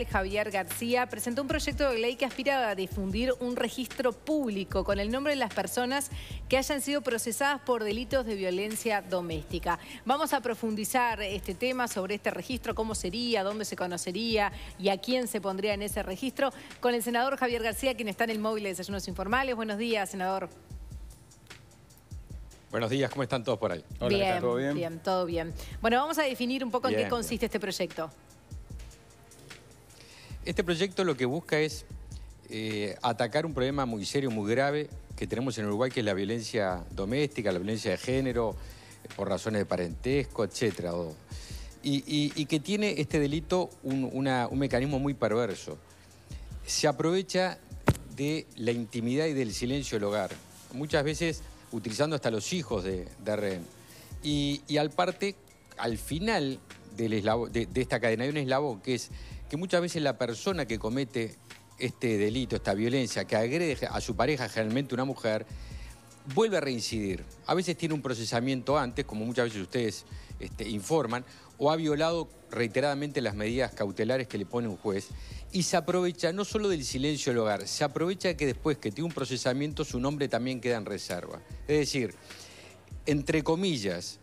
Javier García presentó un proyecto de ley que aspira a difundir un registro público con el nombre de las personas que hayan sido procesadas por delitos de violencia doméstica. Vamos a profundizar este tema sobre este registro, cómo sería, dónde se conocería y a quién se pondría en ese registro, con el senador Javier García, quien está en el móvil de Desayunos Informales. Buenos días, senador. Buenos días, ¿cómo están todos por ahí? Hola, bien, ¿todo bien? Bien, todo bien. Bueno, vamos a definir un poco en qué consiste este proyecto. Este proyecto lo que busca es atacar un problema muy serio, muy grave que tenemos en Uruguay, que es la violencia doméstica, la violencia de género, por razones de parentesco, etc. Y que tiene este delito un mecanismo muy perverso. Se aprovecha de la intimidad y del silencio del hogar, muchas veces utilizando hasta los hijos de rehén. Y al final de esta cadena hay un eslabón que es que muchas veces la persona que comete este delito, esta violencia, que agrede a su pareja, generalmente una mujer, vuelve a reincidir. A veces tiene un procesamiento antes, como muchas veces ustedes informan, o ha violado reiteradamente las medidas cautelares que le pone un juez, y se aprovecha no solo del silencio del hogar, se aprovecha de que después que tiene un procesamiento su nombre también queda en reserva. Es decir, entre comillas,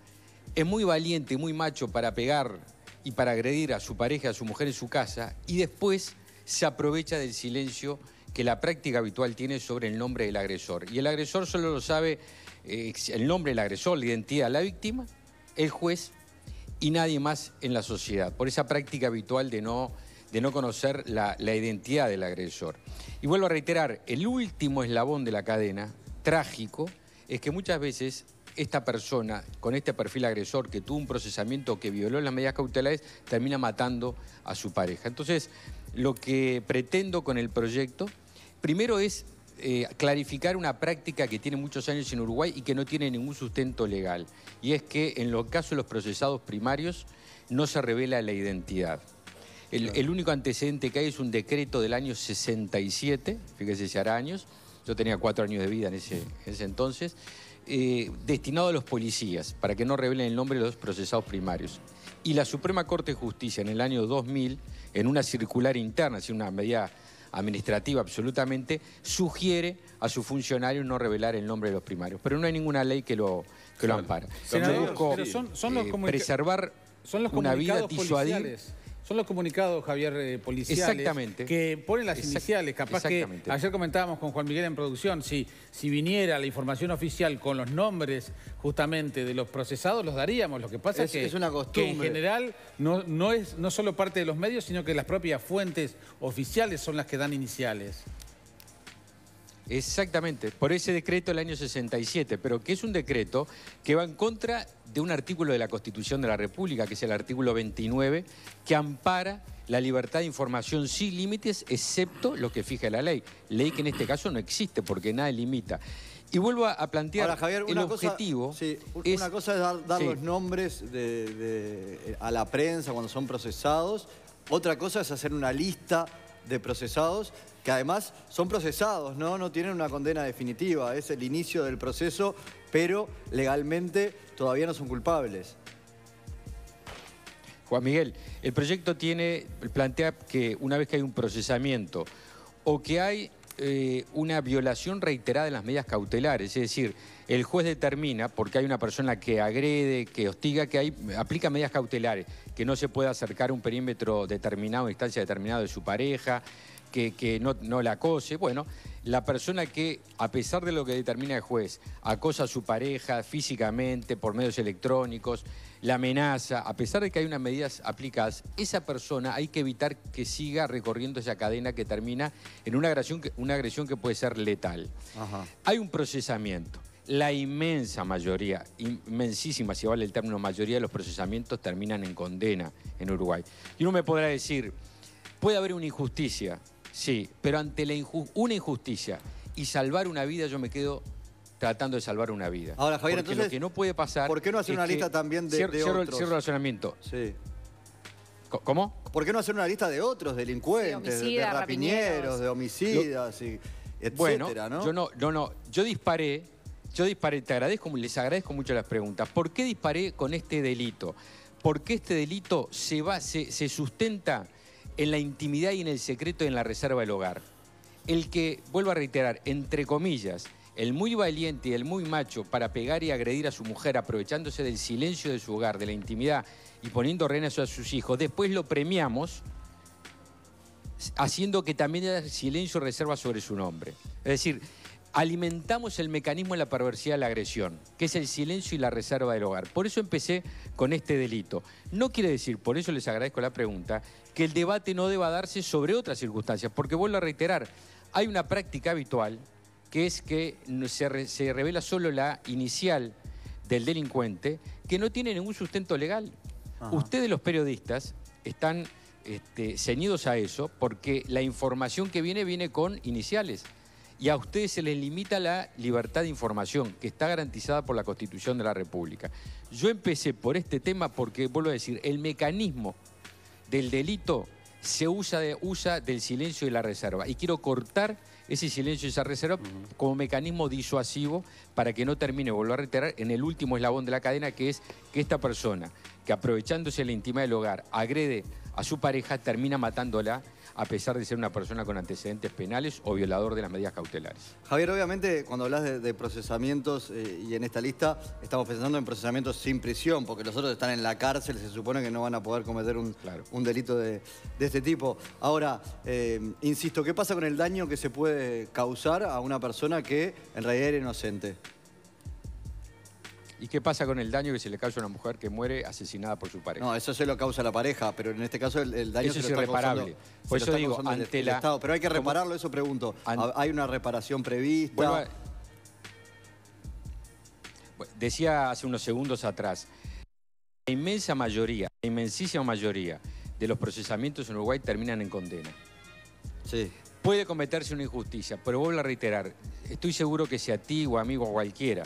es muy valiente y muy macho para pegar y para agredir a su pareja, a su mujer en su casa, y después se aprovecha del silencio que la práctica habitual tiene sobre el nombre del agresor. Y el agresor solo lo sabe el nombre del agresor, la identidad de la víctima, el juez y nadie más en la sociedad, por esa práctica habitual de no conocer la identidad del agresor. Y vuelvo a reiterar, el último eslabón de la cadena, trágico, es que muchas veces esta persona, con este perfil agresor que tuvo un procesamiento que violó las medidas cautelares, termina matando a su pareja. Entonces, lo que pretendo con el proyecto, primero es clarificar una práctica que tiene muchos años en Uruguay y que no tiene ningún sustento legal. Y es que en los casos de los procesados primarios no se revela la identidad. El único antecedente que hay es un decreto del año 67, fíjese si hará años, yo tenía 4 años de vida en ese entonces, destinado a los policías, para que no revelen el nombre de los procesados primarios. Y la Suprema Corte de Justicia en el año 2000, en una circular interna, es una medida administrativa absolutamente, sugiere a su funcionario no revelar el nombre de los primarios. Pero no hay ninguna ley que lo ampara. Senador, busco preservar una vida, disuadir. Son los comunicados, Javier, policiales, que ponen las iniciales. Capaz que ayer comentábamos con Juan Miguel en producción, si viniera la información oficial con los nombres justamente de los procesados, los daríamos. Lo que pasa es que es una costumbre. Que en general no es solo parte de los medios, sino que las propias fuentes oficiales son las que dan iniciales. Exactamente, por ese decreto del año 67, pero que es un decreto que va en contra de un artículo de la Constitución de la República, que es el artículo 29, que ampara la libertad de información sin límites, excepto lo que fija la ley. Ley que en este caso no existe, porque nada limita. Y vuelvo a plantear. Ahora, Javier, el objetivo. Una cosa es dar los nombres a la prensa cuando son procesados, otra cosa es hacer una lista de procesados que además son procesados, no tienen una condena definitiva, es el inicio del proceso, pero legalmente todavía no son culpables. Juan Miguel, el proyecto plantea que una vez que hay un procesamiento o que hay una violación reiterada de las medidas cautelares, es decir, el juez determina, porque hay una persona que agrede, que hostiga, que aplica medidas cautelares, que no se puede acercar a un perímetro determinado, una instancia determinada de su pareja, que no la acose. Bueno, la persona que, a pesar de lo que determina el juez, acosa a su pareja físicamente, por medios electrónicos, la amenaza, a pesar de que hay unas medidas aplicadas, esa persona hay que evitar que siga recorriendo esa cadena que termina en una agresión que puede ser letal. Ajá. Hay un procesamiento. La inmensa mayoría, inmensísima, si vale el término mayoría, de los procesamientos terminan en condena en Uruguay. Y uno me podrá decir, puede haber una injusticia. Sí, pero ante una injusticia y salvar una vida, yo me quedo tratando de salvar una vida. Ahora, Javier, porque entonces, lo que no puede pasar... ¿por qué no hacer una lista también de otros? Cierro el razonamiento. Sí. ¿Cómo? ¿Por qué no hacer una lista de otros delincuentes, de rapiñeros, de homicidas, etcétera, ¿no? Yo disparé, les agradezco mucho las preguntas. ¿Por qué disparé con este delito? Porque este delito se sustenta en la intimidad y en el secreto y en la reserva del hogar. El que, vuelvo a reiterar, entre comillas, el muy valiente y el muy macho para pegar y agredir a su mujer aprovechándose del silencio de su hogar, de la intimidad y poniendo rehenes a sus hijos, después lo premiamos haciendo que también haya silencio y reserva sobre su nombre. Es decir, alimentamos el mecanismo de la perversidad de la agresión, que es el silencio y la reserva del hogar. Por eso empecé con este delito. No quiere decir, por eso les agradezco la pregunta, que el debate no deba darse sobre otras circunstancias, porque vuelvo a reiterar, hay una práctica habitual que es que se revela solo la inicial del delincuente, que no tiene ningún sustento legal. Ajá. Ustedes, los periodistas, están ceñidos a eso porque la información que viene con iniciales. Y a ustedes se les limita la libertad de información, que está garantizada por la Constitución de la República. Yo empecé por este tema porque, vuelvo a decir, el mecanismo del delito se usa del silencio y la reserva. Y quiero cortar ese silencio y esa reserva como mecanismo disuasivo para que no termine, vuelvo a reiterar, en el último eslabón de la cadena, que es que esta persona, que aprovechándose de la intimidad del hogar, agrede a su pareja, termina matándola, a pesar de ser una persona con antecedentes penales o violador de las medidas cautelares. Javier, obviamente, cuando hablas de procesamientos y en esta lista, estamos pensando en procesamientos sin prisión, porque los otros están en la cárcel, se supone que no van a poder cometer un delito de este tipo. Ahora, insisto, ¿qué pasa con el daño que se puede causar a una persona que en realidad era inocente? ¿Y qué pasa con el daño que se le causa a una mujer que muere asesinada por su pareja? No, eso se lo causa la pareja, pero en este caso el daño eso es irreparable. Por eso digo, ante el Estado. Pero hay que repararlo, eso pregunto. ¿Hay una reparación prevista? Decía hace unos segundos atrás, la inmensa mayoría, la inmensísima mayoría de los procesamientos en Uruguay terminan en condena. Sí. Puede cometerse una injusticia, pero vuelvo a reiterar, estoy seguro que si a ti o a mí o a cualquiera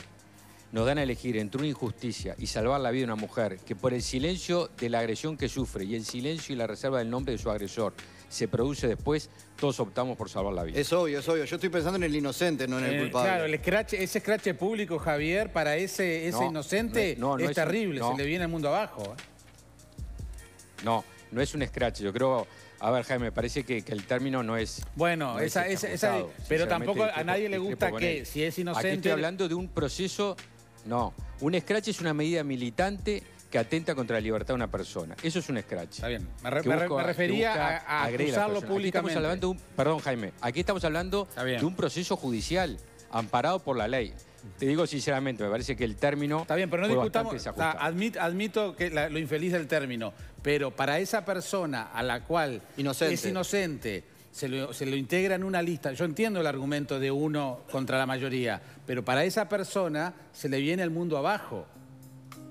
nos dan a elegir entre una injusticia y salvar la vida de una mujer que por el silencio de la agresión que sufre y el silencio y la reserva del nombre de su agresor se produce después, todos optamos por salvar la vida. Es obvio, es obvio. Yo estoy pensando en el inocente, no en el culpable. Claro, ese escrache público, Javier, para ese inocente es terrible, se le viene el mundo abajo. No es un escrache. Yo creo... A ver, Jaime, me parece que el término no es... Bueno, pero tampoco a nadie le gusta que, si es inocente... Aquí estoy hablando de un proceso... No, un escrache es una medida militante que atenta contra la libertad de una persona. Eso es un escrache. Está bien. Me refería a acusarlo públicamente. Perdón, Jaime. Aquí estamos hablando de un proceso judicial amparado por la ley. Te digo sinceramente, me parece que el término... Está bien, pero no discutamos... Admito que lo infeliz del término, pero para esa persona a la cual es inocente... Se lo integra en una lista. Yo entiendo el argumento de uno contra la mayoría, pero para esa persona se le viene el mundo abajo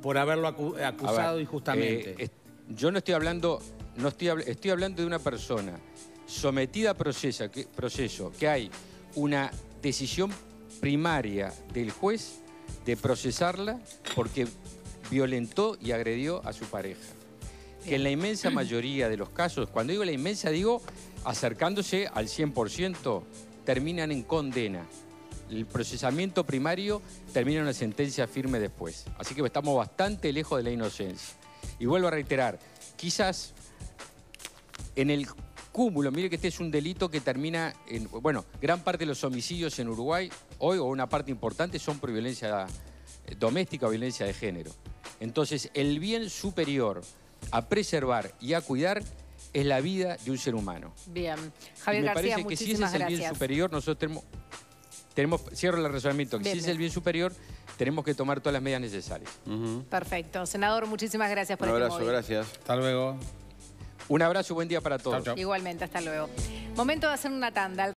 por haberlo acusado injustamente. Yo no estoy hablando, estoy hablando de una persona sometida a proceso, que hay una decisión primaria del juez de procesarla porque violentó y agredió a su pareja. Que en la inmensa mayoría de los casos, cuando digo la inmensa, digo acercándose al 100%, terminan en condena. El procesamiento primario termina en una sentencia firme después. Así que estamos bastante lejos de la inocencia. Y vuelvo a reiterar, quizás en el cúmulo, mire que este es un delito que termina en... Bueno, gran parte de los homicidios en Uruguay, hoy, o una parte importante, son por violencia doméstica o violencia de género. Entonces, el bien superior a preservar y a cuidar es la vida de un ser humano. Bien. Javier García, muchísimas gracias. Me parece que si ese es el bien superior, nosotros tenemos cierro el razonamiento, que si es el bien superior, tenemos que tomar todas las medidas necesarias. Perfecto. Senador, muchísimas gracias por este móvil. Gracias. Hasta luego. Un abrazo y buen día para todos. Chau, chau. Igualmente, hasta luego. Momento de hacer una tanda.